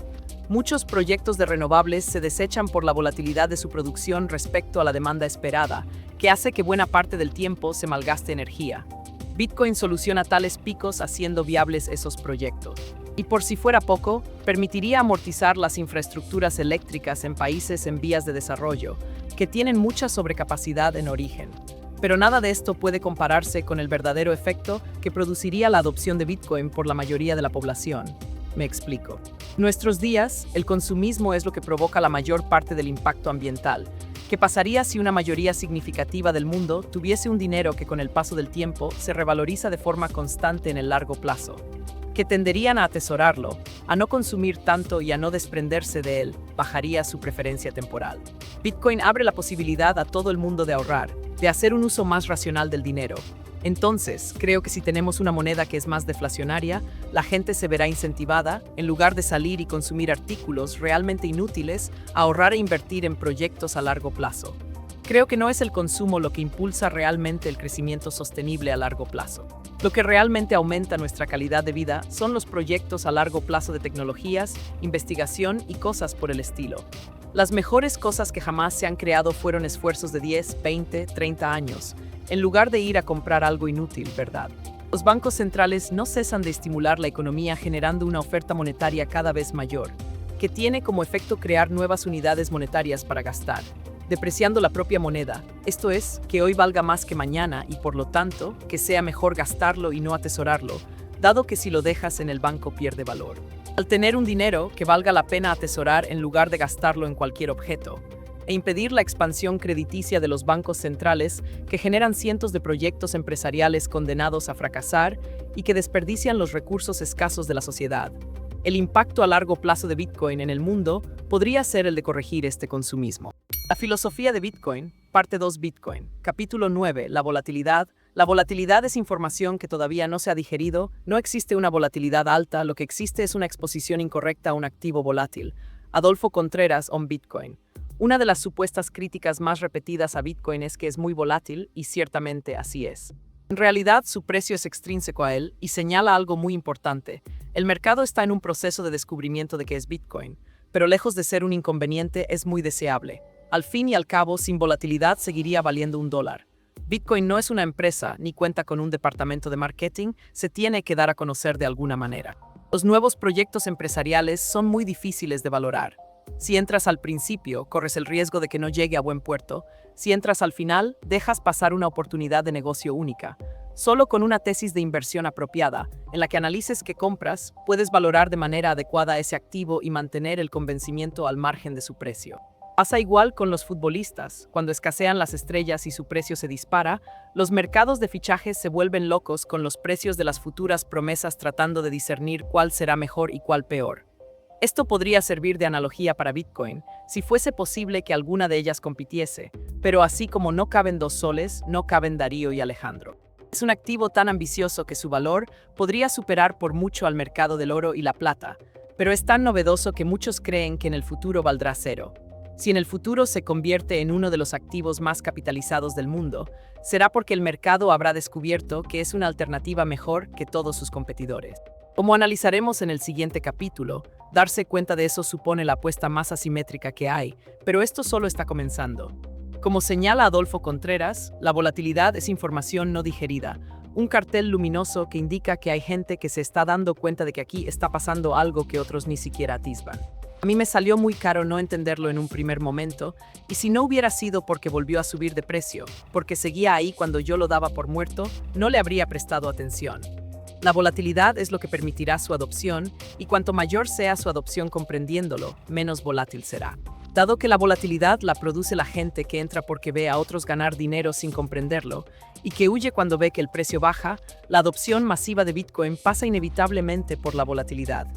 Muchos proyectos de renovables se desechan por la volatilidad de su producción respecto a la demanda esperada, que hace que buena parte del tiempo se malgaste energía. Bitcoin soluciona tales picos haciendo viables esos proyectos. Y por si fuera poco, permitiría amortizar las infraestructuras eléctricas en países en vías de desarrollo, que tienen mucha sobrecapacidad en origen. Pero nada de esto puede compararse con el verdadero efecto que produciría la adopción de Bitcoin por la mayoría de la población. Me explico. En nuestros días, el consumismo es lo que provoca la mayor parte del impacto ambiental. ¿Qué pasaría si una mayoría significativa del mundo tuviese un dinero que con el paso del tiempo se revaloriza de forma constante en el largo plazo? Que tenderían a atesorarlo, a no consumir tanto y a no desprenderse de él, bajaría su preferencia temporal. Bitcoin abre la posibilidad a todo el mundo de ahorrar, de hacer un uso más racional del dinero. Entonces, creo que si tenemos una moneda que es más deflacionaria, la gente se verá incentivada, en lugar de salir y consumir artículos realmente inútiles, a ahorrar e invertir en proyectos a largo plazo. Creo que no es el consumo lo que impulsa realmente el crecimiento sostenible a largo plazo. Lo que realmente aumenta nuestra calidad de vida son los proyectos a largo plazo de tecnologías, investigación y cosas por el estilo. Las mejores cosas que jamás se han creado fueron esfuerzos de 10, 20, 30 años, en lugar de ir a comprar algo inútil, ¿verdad? Los bancos centrales no cesan de estimular la economía generando una oferta monetaria cada vez mayor, que tiene como efecto crear nuevas unidades monetarias para gastar, depreciando la propia moneda, esto es, que hoy valga más que mañana y por lo tanto, que sea mejor gastarlo y no atesorarlo, dado que si lo dejas en el banco pierde valor. Al tener un dinero que valga la pena atesorar en lugar de gastarlo en cualquier objeto, e impedir la expansión crediticia de los bancos centrales que generan cientos de proyectos empresariales condenados a fracasar y que desperdician los recursos escasos de la sociedad. El impacto a largo plazo de Bitcoin en el mundo podría ser el de corregir este consumismo. La filosofía de Bitcoin, parte 2 Bitcoin, capítulo 9, la volatilidad. La volatilidad es información que todavía no se ha digerido, no existe una volatilidad alta, lo que existe es una exposición incorrecta a un activo volátil. Adolfo Contreras on Bitcoin. Una de las supuestas críticas más repetidas a Bitcoin es que es muy volátil, y ciertamente así es. En realidad, su precio es extrínseco a él y señala algo muy importante. El mercado está en un proceso de descubrimiento de qué es Bitcoin, pero lejos de ser un inconveniente, es muy deseable. Al fin y al cabo, sin volatilidad seguiría valiendo $1. Bitcoin no es una empresa ni cuenta con un departamento de marketing, se tiene que dar a conocer de alguna manera. Los nuevos proyectos empresariales son muy difíciles de valorar. Si entras al principio, corres el riesgo de que no llegue a buen puerto. Si entras al final, dejas pasar una oportunidad de negocio única. Solo con una tesis de inversión apropiada, en la que analices qué compras, puedes valorar de manera adecuada ese activo y mantener el convencimiento al margen de su precio. Pasa igual con los futbolistas. Cuando escasean las estrellas y su precio se dispara, los mercados de fichajes se vuelven locos con los precios de las futuras promesas tratando de discernir cuál será mejor y cuál peor. Esto podría servir de analogía para Bitcoin, si fuese posible que alguna de ellas compitiese, pero así como no caben dos soles, no caben Darío y Alejandro. Es un activo tan ambicioso que su valor podría superar por mucho al mercado del oro y la plata, pero es tan novedoso que muchos creen que en el futuro valdrá cero. Si en el futuro se convierte en uno de los activos más capitalizados del mundo, será porque el mercado habrá descubierto que es una alternativa mejor que todos sus competidores. Como analizaremos en el siguiente capítulo, darse cuenta de eso supone la apuesta más asimétrica que hay, pero esto solo está comenzando. Como señala Adolfo Contreras, la volatilidad es información no digerida, un cartel luminoso que indica que hay gente que se está dando cuenta de que aquí está pasando algo que otros ni siquiera atisban. A mí me salió muy caro no entenderlo en un primer momento, y si no hubiera sido porque volvió a subir de precio, porque seguía ahí cuando yo lo daba por muerto, no le habría prestado atención. La volatilidad es lo que permitirá su adopción, y cuanto mayor sea su adopción comprendiéndolo, menos volátil será. Dado que la volatilidad la produce la gente que entra porque ve a otros ganar dinero sin comprenderlo, y que huye cuando ve que el precio baja, la adopción masiva de Bitcoin pasa inevitablemente por la volatilidad.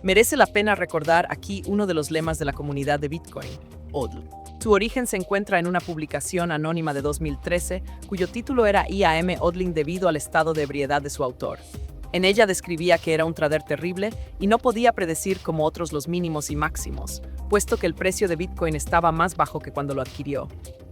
Merece la pena recordar aquí uno de los lemas de la comunidad de Bitcoin, HODL. Su origen se encuentra en una publicación anónima de 2013, cuyo título era IAM HODLing debido al estado de ebriedad de su autor. En ella describía que era un trader terrible y no podía predecir como otros los mínimos y máximos, puesto que el precio de Bitcoin estaba más bajo que cuando lo adquirió.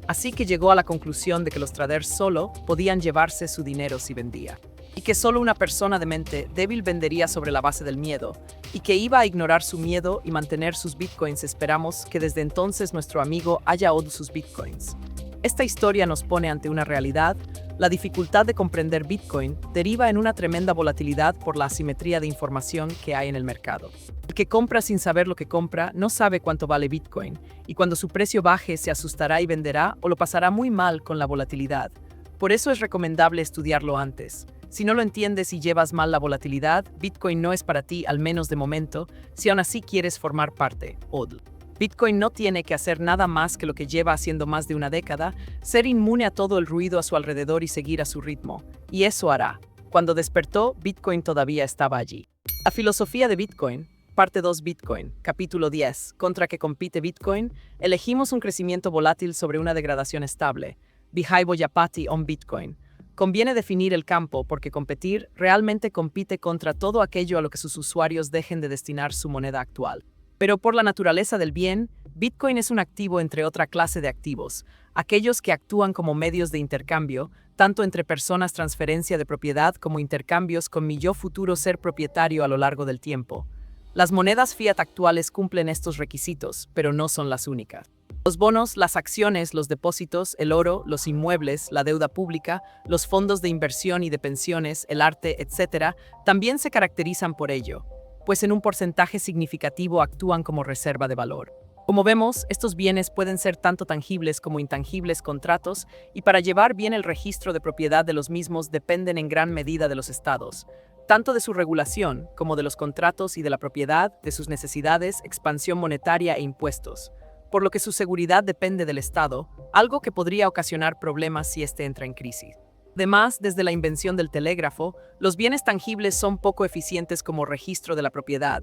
Así que llegó a la conclusión de que los traders solo podían llevarse su dinero si vendía, y que solo una persona de mente débil vendería sobre la base del miedo, y que iba a ignorar su miedo y mantener sus Bitcoins. Esperamos que desde entonces nuestro amigo haya odiado sus Bitcoins. Esta historia nos pone ante una realidad. La dificultad de comprender Bitcoin deriva en una tremenda volatilidad por la asimetría de información que hay en el mercado. El que compra sin saber lo que compra no sabe cuánto vale Bitcoin, y cuando su precio baje se asustará y venderá o lo pasará muy mal con la volatilidad. Por eso es recomendable estudiarlo antes. Si no lo entiendes y llevas mal la volatilidad, Bitcoin no es para ti, al menos de momento, si aún así quieres formar parte. HODL. Bitcoin no tiene que hacer nada más que lo que lleva haciendo más de una década, ser inmune a todo el ruido a su alrededor y seguir a su ritmo. Y eso hará. Cuando despertó, Bitcoin todavía estaba allí. La filosofía de Bitcoin, parte 2 Bitcoin, capítulo 10, contra que compite Bitcoin, elegimos un crecimiento volátil sobre una degradación estable. Vihaivo Yapati on Bitcoin. Conviene definir el campo porque competir realmente compite contra todo aquello a lo que sus usuarios dejen de destinar su moneda actual. Pero por la naturaleza del bien, Bitcoin es un activo entre otra clase de activos, aquellos que actúan como medios de intercambio, tanto entre personas transferencia de propiedad como intercambios con mi yo futuro ser propietario a lo largo del tiempo. Las monedas fiat actuales cumplen estos requisitos, pero no son las únicas. Los bonos, las acciones, los depósitos, el oro, los inmuebles, la deuda pública, los fondos de inversión y de pensiones, el arte, etc., también se caracterizan por ello, pues en un porcentaje significativo actúan como reserva de valor. Como vemos, estos bienes pueden ser tanto tangibles como intangibles contratos, y para llevar bien el registro de propiedad de los mismos dependen en gran medida de los estados, tanto de su regulación como de los contratos y de la propiedad, de sus necesidades, expansión monetaria e impuestos, por lo que su seguridad depende del Estado, algo que podría ocasionar problemas si éste entra en crisis. Además, desde la invención del telégrafo, los bienes tangibles son poco eficientes como registro de la propiedad,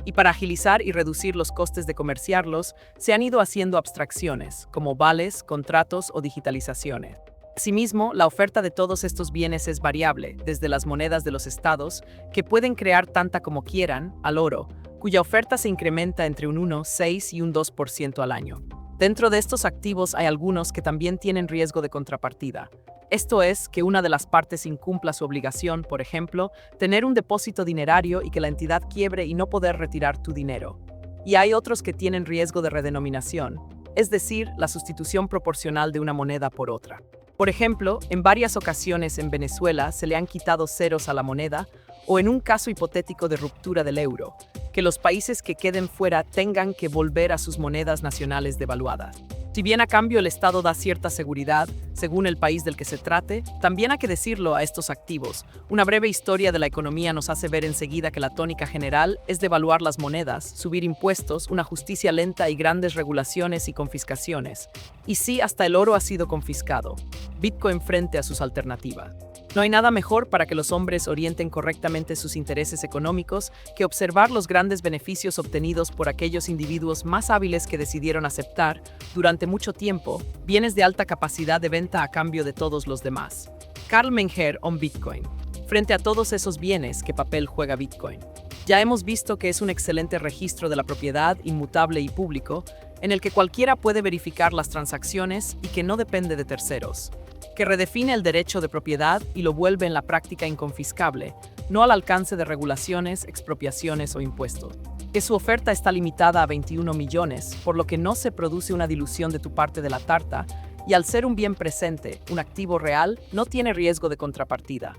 y para agilizar y reducir los costes de comerciarlos, se han ido haciendo abstracciones, como vales, contratos o digitalizaciones. Asimismo, la oferta de todos estos bienes es variable, desde las monedas de los estados, que pueden crear tanta como quieran, al oro, cuya oferta se incrementa entre un 1, 6 y un 2% al año. Dentro de estos activos hay algunos que también tienen riesgo de contrapartida. Esto es, que una de las partes incumpla su obligación, por ejemplo, tener un depósito dinerario y que la entidad quiebre y no poder retirar tu dinero. Y hay otros que tienen riesgo de redenominación, es decir, la sustitución proporcional de una moneda por otra. Por ejemplo, en varias ocasiones en Venezuela se le han quitado ceros a la moneda, o en un caso hipotético de ruptura del euro, que los países que queden fuera tengan que volver a sus monedas nacionales devaluadas. Si bien a cambio el Estado da cierta seguridad, según el país del que se trate, también hay que decirlo a estos activos. Una breve historia de la economía nos hace ver enseguida que la tónica general es devaluar las monedas, subir impuestos, una justicia lenta y grandes regulaciones y confiscaciones. Y sí, hasta el oro ha sido confiscado. Bitcoin frente a sus alternativas. No hay nada mejor para que los hombres orienten correctamente sus intereses económicos que observar los grandes beneficios obtenidos por aquellos individuos más hábiles que decidieron aceptar, durante mucho tiempo, bienes de alta capacidad de venta a cambio de todos los demás. Carl Menger on Bitcoin. Frente a todos esos bienes, ¿qué papel juega Bitcoin? Ya hemos visto que es un excelente registro de la propiedad inmutable y público, en el que cualquiera puede verificar las transacciones y que no depende de terceros, que redefine el derecho de propiedad y lo vuelve en la práctica inconfiscable, no al alcance de regulaciones, expropiaciones o impuestos. Que su oferta está limitada a 21 millones, por lo que no se produce una dilución de tu parte de la tarta, y al ser un bien presente, un activo real, no tiene riesgo de contrapartida.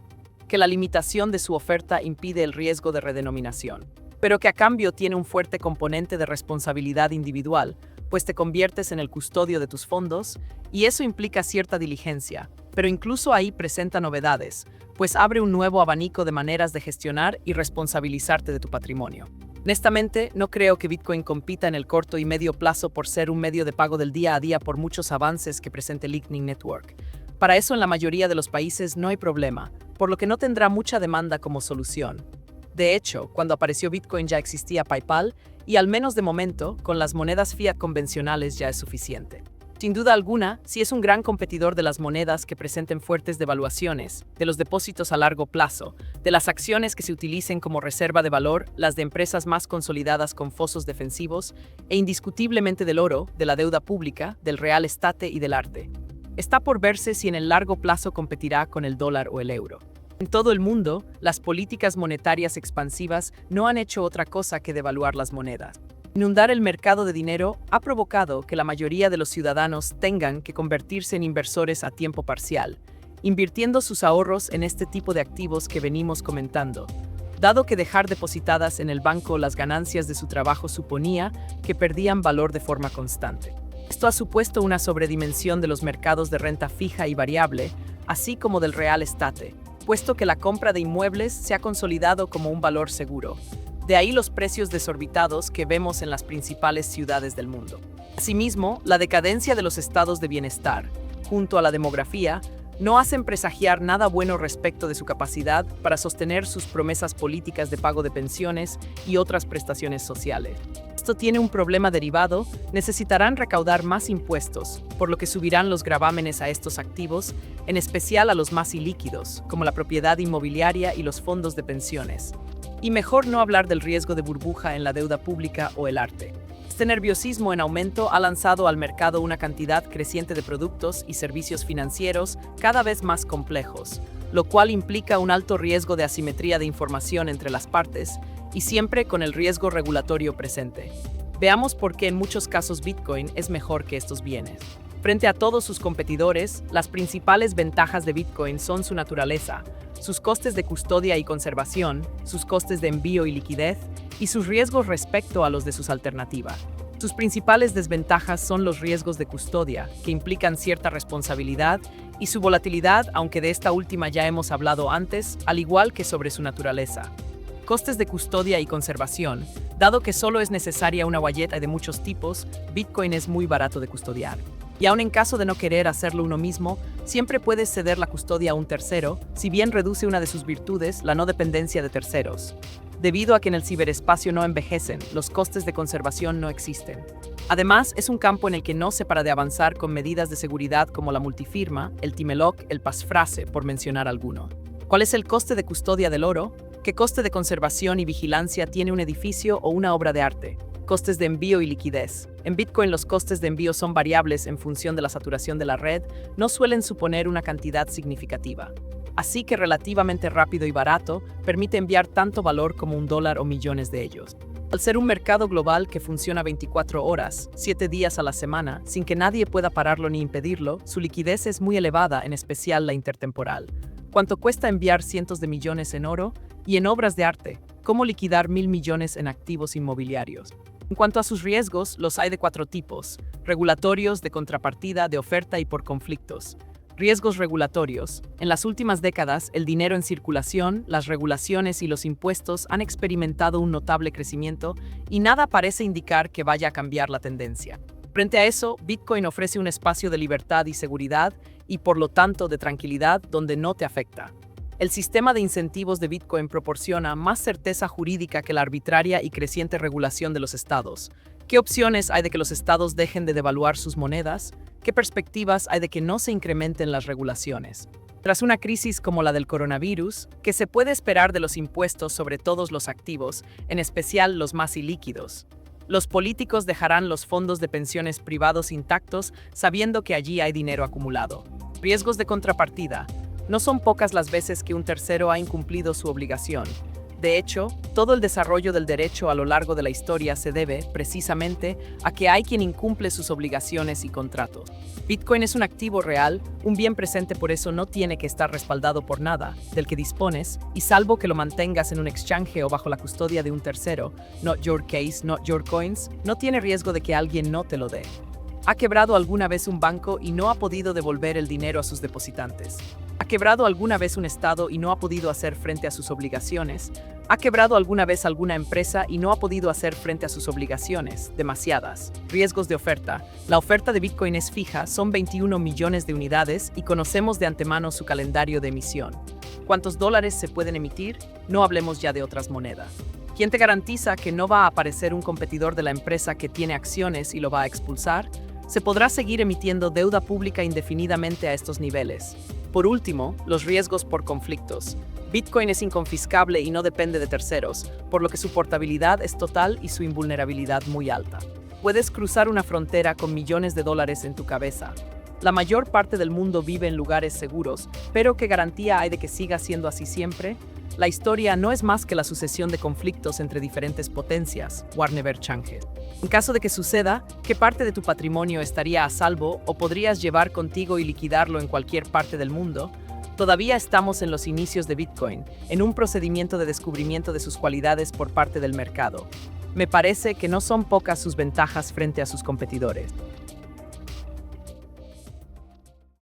Que la limitación de su oferta impide el riesgo de redenominación, pero que a cambio tiene un fuerte componente de responsabilidad individual, pues te conviertes en el custodio de tus fondos, y eso implica cierta diligencia, pero incluso ahí presenta novedades, pues abre un nuevo abanico de maneras de gestionar y responsabilizarte de tu patrimonio. Honestamente, no creo que Bitcoin compita en el corto y medio plazo por ser un medio de pago del día a día por muchos avances que presenta el Lightning Network. Para eso en la mayoría de los países no hay problema, por lo que no tendrá mucha demanda como solución. De hecho, cuando apareció Bitcoin ya existía PayPal, y al menos de momento, con las monedas fiat convencionales ya es suficiente. Sin duda alguna, sí es un gran competidor de las monedas que presenten fuertes devaluaciones, de los depósitos a largo plazo, de las acciones que se utilicen como reserva de valor, las de empresas más consolidadas con fosos defensivos, e indiscutiblemente del oro, de la deuda pública, del real estate y del arte. Está por verse si en el largo plazo competirá con el dólar o el euro. En todo el mundo, las políticas monetarias expansivas no han hecho otra cosa que devaluar las monedas. Inundar el mercado de dinero ha provocado que la mayoría de los ciudadanos tengan que convertirse en inversores a tiempo parcial, invirtiendo sus ahorros en este tipo de activos que venimos comentando, dado que dejar depositadas en el banco las ganancias de su trabajo suponía que perdían valor de forma constante. Esto ha supuesto una sobredimensión de los mercados de renta fija y variable, así como del real estate, puesto que la compra de inmuebles se ha consolidado como un valor seguro. De ahí los precios desorbitados que vemos en las principales ciudades del mundo. Asimismo, la decadencia de los estados de bienestar, junto a la demografía, no hacen presagiar nada bueno respecto de su capacidad para sostener sus promesas políticas de pago de pensiones y otras prestaciones sociales. Esto tiene un problema derivado, necesitarán recaudar más impuestos, por lo que subirán los gravámenes a estos activos, en especial a los más ilíquidos, como la propiedad inmobiliaria y los fondos de pensiones. Y mejor no hablar del riesgo de burbuja en la deuda pública o el arte. Este nerviosismo en aumento ha lanzado al mercado una cantidad creciente de productos y servicios financieros cada vez más complejos, lo cual implica un alto riesgo de asimetría de información entre las partes, y siempre con el riesgo regulatorio presente. Veamos por qué en muchos casos Bitcoin es mejor que estos bienes. Frente a todos sus competidores, las principales ventajas de Bitcoin son su naturaleza, sus costes de custodia y conservación, sus costes de envío y liquidez, y sus riesgos respecto a los de sus alternativas. Sus principales desventajas son los riesgos de custodia, que implican cierta responsabilidad, y su volatilidad, aunque de esta última ya hemos hablado antes, al igual que sobre su naturaleza. Costes de custodia y conservación. Dado que solo es necesaria una wallet de muchos tipos, Bitcoin es muy barato de custodiar. Y aun en caso de no querer hacerlo uno mismo, siempre puedes ceder la custodia a un tercero, si bien reduce una de sus virtudes, la no dependencia de terceros. Debido a que en el ciberespacio no envejecen, los costes de conservación no existen. Además, es un campo en el que no se para de avanzar con medidas de seguridad como la multifirma, el Timelock, el passphrase, por mencionar alguno. ¿Cuál es el coste de custodia del oro? ¿Qué coste de conservación y vigilancia tiene un edificio o una obra de arte? Costes de envío y liquidez. En Bitcoin los costes de envío son variables en función de la saturación de la red, no suelen suponer una cantidad significativa. Así que relativamente rápido y barato, permite enviar tanto valor como $1 o millones de ellos. Al ser un mercado global que funciona 24 horas, 7 días a la semana, sin que nadie pueda pararlo ni impedirlo, su liquidez es muy elevada, en especial la intertemporal. ¿Cuánto cuesta enviar cientos de millones en oro? Y en obras de arte, ¿cómo liquidar 1.000 millones en activos inmobiliarios? En cuanto a sus riesgos, los hay de 4 tipos: regulatorios, de contrapartida, de oferta y por conflictos. Riesgos regulatorios. En las últimas décadas, el dinero en circulación, las regulaciones y los impuestos han experimentado un notable crecimiento y nada parece indicar que vaya a cambiar la tendencia. Frente a eso, Bitcoin ofrece un espacio de libertad y seguridad y, por lo tanto, de tranquilidad donde no te afecta. El sistema de incentivos de Bitcoin proporciona más certeza jurídica que la arbitraria y creciente regulación de los estados. ¿Qué opciones hay de que los estados dejen de devaluar sus monedas? ¿Qué perspectivas hay de que no se incrementen las regulaciones? Tras una crisis como la del coronavirus, ¿qué se puede esperar de los impuestos sobre todos los activos, en especial los más ilíquidos? Los políticos dejarán los fondos de pensiones privados intactos sabiendo que allí hay dinero acumulado. Riesgos de contrapartida. No son pocas las veces que un tercero ha incumplido su obligación. De hecho, todo el desarrollo del derecho a lo largo de la historia se debe, precisamente, a que hay quien incumple sus obligaciones y contratos. Bitcoin es un activo real, un bien presente, por eso no tiene que estar respaldado por nada del que dispones, y salvo que lo mantengas en un exchange o bajo la custodia de un tercero, not your case, not your coins, no tiene riesgo de que alguien no te lo dé. ¿Ha quebrado alguna vez un banco y no ha podido devolver el dinero a sus depositantes? ¿Ha quebrado alguna vez un estado y no ha podido hacer frente a sus obligaciones? ¿Ha quebrado alguna vez alguna empresa y no ha podido hacer frente a sus obligaciones? Demasiadas. Riesgos de oferta. La oferta de Bitcoin es fija, son 21 millones de unidades y conocemos de antemano su calendario de emisión. ¿Cuántos dólares se pueden emitir? No hablemos ya de otras monedas. ¿Quién te garantiza que no va a aparecer un competidor de la empresa que tiene acciones y lo va a expulsar? Se podrá seguir emitiendo deuda pública indefinidamente a estos niveles. Por último, los riesgos por conflictos. Bitcoin es inconfiscable y no depende de terceros, por lo que su portabilidad es total y su invulnerabilidad muy alta. Puedes cruzar una frontera con millones de dólares en tu cabeza. La mayor parte del mundo vive en lugares seguros, pero ¿qué garantía hay de que siga siendo así siempre? La historia no es más que la sucesión de conflictos entre diferentes potencias. Warner Change. En caso de que suceda, ¿qué parte de tu patrimonio estaría a salvo o podrías llevar contigo y liquidarlo en cualquier parte del mundo? Todavía estamos en los inicios de Bitcoin, en un procedimiento de descubrimiento de sus cualidades por parte del mercado. Me parece que no son pocas sus ventajas frente a sus competidores.